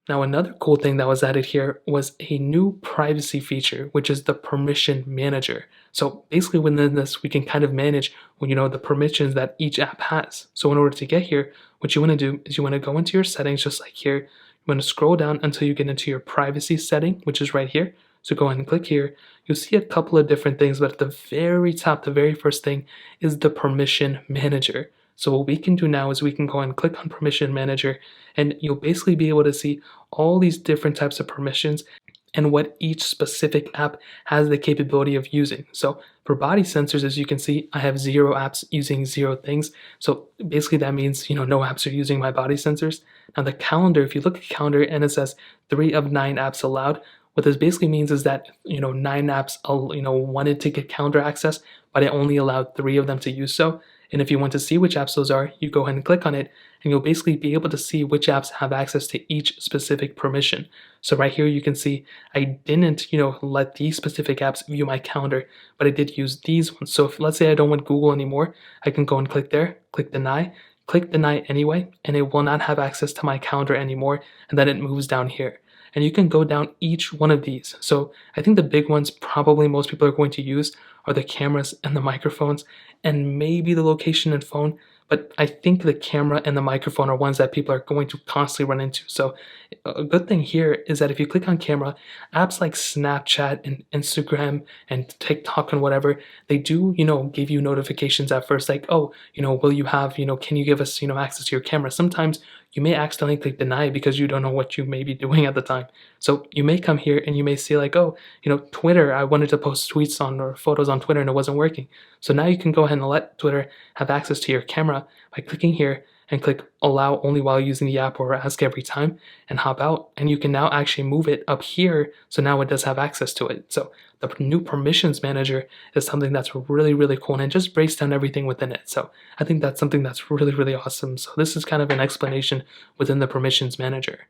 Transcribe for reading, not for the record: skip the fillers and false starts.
Now, another cool thing that was added here was a new privacy feature, which is the permission manager. So basically within this, we can kind of manage, the permissions that each app has. So in order to get here, what you want to do is you want to go into your settings just like here. You want to scroll down until you get into your privacy setting, which is right here. So go ahead and click here. You'll see a couple of different things, but at the very top, the very first thing is the permission manager. So what we can do now is we can go and click on permission manager, and you'll basically be able to see all these different types of permissions and what each specific app has the capability of using. So for body sensors, as you can see, I have 0 apps using 0 things. So basically that means, no apps are using my body sensors. Now the calendar, if you look at calendar and it says 3 of 9 apps allowed, what this basically means is that, 9 apps, wanted to get calendar access, but I only allowed 3 of them to use so. And if you want to see which apps those are, you go ahead and click on it, and you'll basically be able to see which apps have access to each specific permission. So right here, you can see I didn't, let these specific apps view my calendar, but I did use these ones. So if let's say I don't want Google anymore, I can go and click there, click deny anyway, and it will not have access to my calendar anymore, and then it moves down here. And you can go down each one of these. So I think the big ones probably most people are going to use are the cameras and the microphones and maybe the location and phone. But I think the camera and the microphone are ones that people are going to constantly run into. So a good thing here is that if you click on camera, apps like Snapchat and Instagram and TikTok and whatever, they do, give you notifications at first like, oh, will you have, can you give us, access to your camera? Sometimes you may accidentally click deny because you don't know what you may be doing at the time. So you may come here and you may see like, oh, Twitter, I wanted to post tweets on or photos on Twitter and it wasn't working. So now you can go ahead and let Twitter have access to your camera by clicking here and click allow only while using the app or ask every time and hop out. And you can now actually move it up here. So now it does have access to it. So the new permissions manager is something that's really, really cool and it just breaks down everything within it. So I think that's something that's really, really awesome. So this is kind of an explanation within the permissions manager.